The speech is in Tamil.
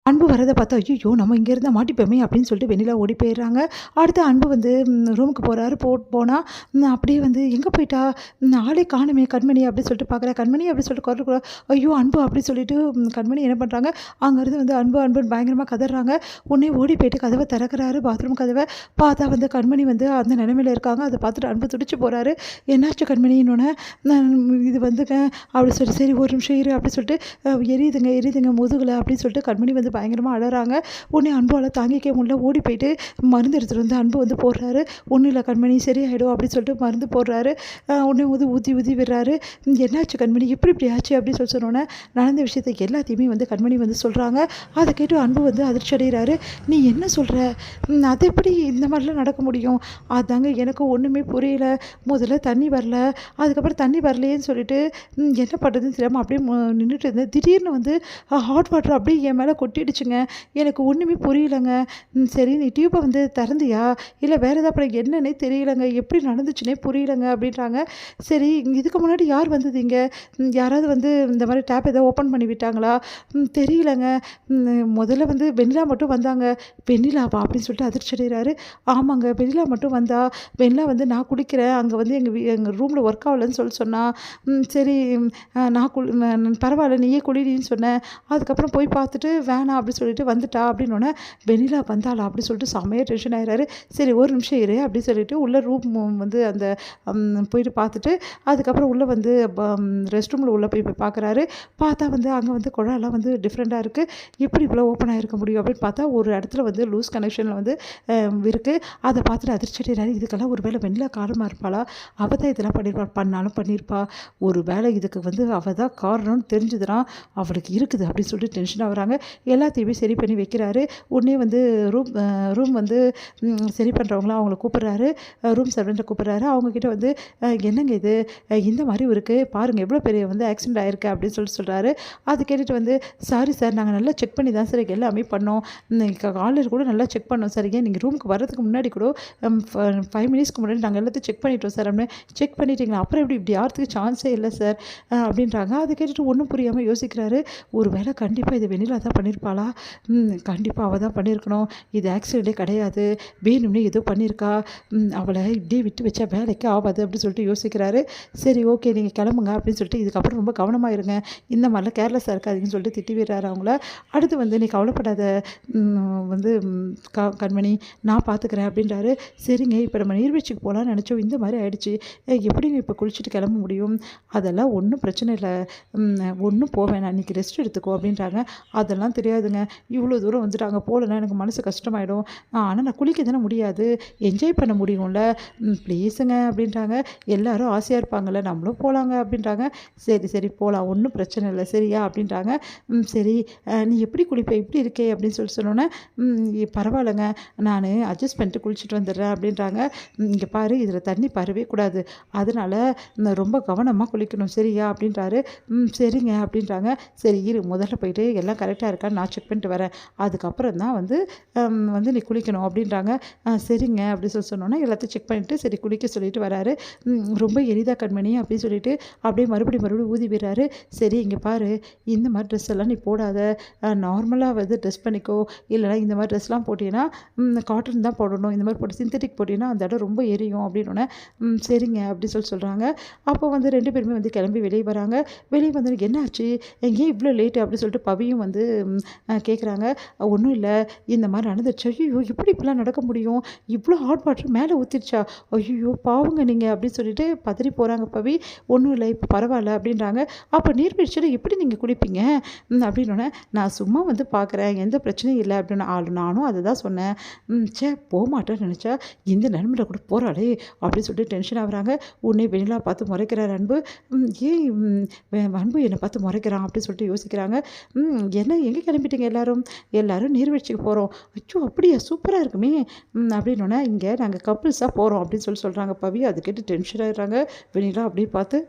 அன்பு வரதை பார்த்தா ஐயோ நம்ம இங்கே இருந்தால் மாட்டிப்போமே அப்படின்னு சொல்லிட்டு வெண்ணிலா ஓடி போயிடுறாங்க. அடுத்து அன்பு வந்து ரூமுக்கு போகிறாரு. போனால் அப்படியே வந்து எங்கே போயிட்டா ஆளே காணுமே கண்மணி அப்படின்னு சொல்லிட்டு பார்க்குறேன். கண்மணி அப்படின்னு சொல்லிட்டு குரல் ஐயோ அன்பு அப்படி சொல்லிட்டு கண்மணி என்ன பண்ணுறாங்க, அங்கேருந்து வந்து அன்பு அன்புன்னு பயங்கரமாக கதறாங்க. உடனே ஓடி போயிட்டு கதவை திறக்கிறாரு, பாத்ரூம் கதவை. பார்த்தா வந்து கண்மணி வந்து அந்த நிலைமையில் இருக்காங்க. அதை பார்த்துட்டு அன்பு துடிச்சு போகிறாரு. என்னாச்சு கண்மணின்னொன்னே இது வந்துங்க அப்படி சொல்லி சரி ஒரு நிமிஷம் இரு அப்படி சொல்லிட்டு எரியுதுங்க முதுகில் அப்படின்னு சொல்லிட்டு கண்மணி வந்து பயங்கரமாக அழறாங்க. உடனே அன்பால் தாங்கிக்க முடியல. ஓடி போயிட்டு மருந்து எடுத்துகிட்டு வந்து அன்பு வந்து போடுறாரு. ஒன்றும் இல்லை கண்மணி சரியாயிடும் அப்படின்னு சொல்லிட்டு மருந்து போடுறாரு. உடனே வந்து ஊற்றி விடுறாரு. என்னாச்சு கண்மணி இப்படி ஆச்சு அப்படின்னு சொல்லி சொன்னோன்னே நடந்த விஷயத்தை எல்லாத்தையுமே வந்து கண்மணி வந்து சொல்கிறாங்க. அதை கேட்டு அன்பு வந்து அதிர்ச்சி அடைகிறாரு. நீ என்ன சொல்கிற, அது எப்படி இந்த மாதிரிலாம் நடக்க முடியும்? அதாங்க எனக்கும் ஒன்றுமே புரியல. முதல்ல தண்ணி வரல, அதுக்கப்புறம் தண்ணி வரலையேன்னு சொல்லிட்டு என்ன பண்ணுறதுன்னு தெரியாமல் அப்படியே நின்றுட்டு இருந்தேன். திடீர்னு வந்து ஹாட் வாட்டர் அப்படியே என் மேலே கொட்டிடுச்சுங்க. எனக்கு ஒன்றுமே புரியலைங்க. சரி நீ டியூப்பை வந்து திறந்தியா இல்லை வேறு ஏதாவது அப்புறம் என்னன்னே தெரியலைங்க, எப்படி நடந்துச்சுன்னே புரியலைங்க அப்படின்றாங்க. சரி இதுக்கு முன்னாடி யார் வந்தது இங்கே, யாராவது வந்து இந்த மாதிரி டேப் ஏதாவது ஓப்பன் பண்ணி விட்டாங்களா? தெரியலைங்க. முதல்ல வந்து வெண்ணிலா மட்டும் வந்தாங்க. வெண்ணிலாவா அப்படின்னு சொல்லிட்டு அதிர்ச்சி அடைகிறாரு. ஆமாங்க வெண்ணிலா மட்டும் வந்தா. வெண்ணிலா வந்து நான் குளிக்கிறேன், அங்கே வந்து எங்கள் ரூமில் ஒர்க் ஆகலைன்னு சொன்னா. சரி நான் பரவாயில்ல நீயே குளிடின்னு சொன்னேன். அதுக்கப்புறம் போய் பார்த்துட்டு வேணாம் அப்படி சொல்லிட்டு வந்துட்டா அப்படின்னோடனே வெண்ணிலா வந்தாளா அப்படி சொல்லிட்டு செம்மையாக டென்ஷன் ஆகிறாரு. சரி ஒரு நிமிஷம் இரு அப்படி சொல்லிட்டு உள்ளே ரூம் வந்து அந்த போயிட்டு பார்த்துட்டு அதுக்கப்புறம் உள்ளே வந்து ரெஸ்ட் ரூமில் உள்ளே போய் பார்க்குறாரு. பார்த்தா வந்து அங்கே வந்து குழாயெல்லாம் வந்து டிஃப்ரெண்ட்டாக இருக்குது. எப்படி இவ்வளோ ஓப்பன் ஆகிருக்க முடியும் அப்படின்னு பார்த்தா ஒரு இடத்துல வந்து லூஸ் கனெக்ஷனில் வந்து இருக்குது. அதை பார்த்துட்டு அதிர்ச்சி அடைகிறாரு. இதுக்கெல்லாம் ஒரு வேளை வெண்ணிலா காரணமாக இருப்பாளா? அவள் தான் இதெல்லாம் பண்ணியிருப்பா. ஒரு வேளை இதுக்கு வந்து அவள் தான் காரணம்னு தெரிஞ்சுதுன்னா அவளுக்கு இருக்குது அப்படின்னு சொல்லிட்டு டென்ஷன் ஆகுறாங்க. எல்லாத்தையுமே சரி பண்ணி வைக்கிறாரு. உடனே வந்து ரூம் வந்து சரி பண்ணுறவங்களாம் அவங்கள கூப்பிட்றாரு. ரூம் சர்வெண்ட்டை கூப்பிட்றாரு. அவங்கக்கிட்ட வந்து என்னங்க இது இந்த மாதிரி இருக்குது பாருங்கள், எவ்வளோ பெரிய வந்து ஆக்சிடென்ட் ஆகிருக்கு அப்படின்னு சொல்கிறாரு. அது கேட்டுட்டு வந்து சாரி சார் நாங்கள் நல்லா செக் பண்ணி தான் சார் எல்லாமே பண்ணோம். காலர் கூட நல்லா செக் பண்ணோம் சார். ஏன் நீங்கள் ரூமுக்கு வர்றதுக்கு முன்னாடி கூட 5 மினிட்ஸ்க்கு முன்னாடி நாங்கள் எல்லாத்தையும் செக் பண்ணிட்டோம் சார் அப்படின்னு. செக் பண்ணிட்டீங்களா? அப்புறம் இப்படி யாருக்கு சான்ஸே இல்லை சார் அப்படின்றாங்க. அதை கேட்டுட்டு ஒன்றும் புரியாமல் யோசிக்கிறாரு. ஒரு வேளை கண்டிப்பாக இது வெண்ணிலா தான் பண்ணியிருப்பாளா? கண்டிப்பாக அவள் தான் பண்ணியிருக்கணும். இது ஆக்சிடெண்ட்டே கிடையாது, வேணும்னே ஏதோ பண்ணியிருக்கா. அவளை இப்படியே விட்டு வச்சா வேலைக்கு ஆகாது அப்படின்னு சொல்லிட்டு யோசிக்கிறாரு. சரி ஓகே நீங்கள் கிளம்புங்க அப்படின்னு சொல்லிட்டு இதுக்கப்புறம் ரொம்ப கவனமாக இருங்க, இந்த மாதிரிலாம் கேர்லெஸ்ஸாக இருக்காதுன்னு சொல்லிட்டு திட்டி விடுறாரு அவங்கள. அடுத்து வந்து நீ கவலைப்படாத வந்து கண்மணி நான் பார்த்துக்கிறேன் அப்படின்றாரு. சரிங்க இப்போ நம்ம நீர்வீழ்ச்சிக்கு போகலான்னு நினச்சோம், இந்த மாதிரி ஆயிடுச்சு, எப்படிங்க இப்போ குளிச்சுட்டு கிளம்ப முடியும்? அதெல்லாம் ஒன்றும் பிரச்சனை இல்லை, ஒன்றும் போவேன் நான் இன்றைக்கி ரெஸ்ட் எடுத்துக்கோ அப்படின்றாங்க. அதெல்லாம் தெரியாதுங்க, இவ்வளோ தூரம் வந்துட்டாங்க போகலன்னா எனக்கு மனசு கஷ்டமாயிடும். ஆனால் நான் குளிக்க தானே முடியாது, என்ஜாய் பண்ண முடியும்ல, ப்ளீஸுங்க அப்படின்றாங்க. எல்லாரும் ஆசையாக இருப்பாங்கள்ல, நம்மளும் போகலாங்க அப்படின்றாங்க. சரி போகலாம் ஒன்றும் பிரச்சனை இல்லை சரியா அப்படின்றாங்க. சரி நீ எப்படி குளிப்ப இப்படி இருக்கே அப்படின்னு சொன்னோன்னே பரவாயில்லைங்க நான் அட்ஜஸ்ட் பண்ணிட்டு குளிச்சுட்டு வந்துடுறேன் அப்படின்றாங்க. இங்கே பாரு இதில் தண்ணி பரவே கூடாது, அதனால் ரொம்ப கவனமாக குளிக்கணும் சரியா அப்படின்றாரு. சரிங்க அப்படின்றாங்க. சரி இரு முதல்ல போயிட்டு எல்லாம் கரெக்டாக இருக்கான்னு நான் செக் பண்ணிட்டு வரேன், அதுக்கப்புறம் தான் வந்து நீ குளிக்கணும் அப்படின்றாங்க. சரிங்க அப்படி சொன்னோன்னா எல்லாத்தையும் செக் பண்ணிவிட்டு சரி குளிக்க சொல்லிட்டு வராரு. ரொம்ப எளிதாக கண்மணி அப்படின்னு சொல்லிட்டு அப்படியே மறுபடியும் ஊதி விடுறாரு. சரி இங்கே பாரு இந்த மாதிரி ட்ரெஸ் எல்லாம் நீ போடாத, நார்மலாக வந்து ட்ரெஸ் பண்ணிக்கோ, இல்லைனா இந்த மாதிரி ட்ரெஸ்லாம் போட்டிங்கன்னா காட்டன் தான் போடணும், இந்த மாதிரி போட்டு சிந்தட்டிக் போட்டிங்கன்னா அந்த இடம் ரொம்ப எரியும் அப்படின்னோடனே சரிங்க அப்படி சொல்கிறாங்க. அப்போ வந்து 2 பேருமே வந்து கிளம்பி வெளியே வராங்க. வெளியே வந்து என்ன ஆச்சு ஏன் இவ்வளோ லேட்டு அப்படின்னு சொல்லிட்டு பவியும் வந்து கேட்குறாங்க. ஒன்றும் இல்லை இந்த மாதிரி நடந்துருச்சு. ஐயோ இப்படிலாம் நடக்க முடியும், இவ்வளோ ஹாட் வாட்டர் மேலே ஊற்றிடுச்சா, ஐயோ பாவங்க நீங்கள் அப்படின்னு சொல்லிட்டு பதறி போகிறாங்க பவி. ஒன்றும் இல்லை இப்போ பரவாயில்ல அப்படின்றாங்க. அப்போ நீர்வீழ்ச்சியில் எப்படி நீங்கள் குளிப்பீங்க அப்படின்னோடனே நான் சும்மா வந்து பார்க்குறேன் எந்த பிரச்சனையும் இல்லை அப்படின்னு நானும் அதை தான் சொன்னேன். போக மாட்டேன்னு நினச்சா இந்த நிலமையில கூட போகிறாளே அப்படின்னு சொல்லிட்டு டென்ஷன் ஆகுறாங்க. உடனே வெண்ணிலா பார்த்து முறைக்கிறார் அன்பு. ஏன் அன்பு என்னை பார்த்து முறைக்கிறான் அப்படின்னு சொல்லிட்டு யோசிக்கிறாங்க. என்ன எங்கே கிளம்பிட்டீங்க எல்லாரும் நீர்வீழ்ச்சிக்கு போகிறோம். அச்சோ அப்படியா சூப்பராக இருக்குமே அப்படின்னோடனே இங்கே நாங்கள் கப்புள்ஸாக போகிறோம் அப்படின்னு சொல்கிறாங்க பவி. அது கேட்டு டென்ஷன் ஆகிடுறாங்க. வெண்ணிலா அப்படியே பார்த்து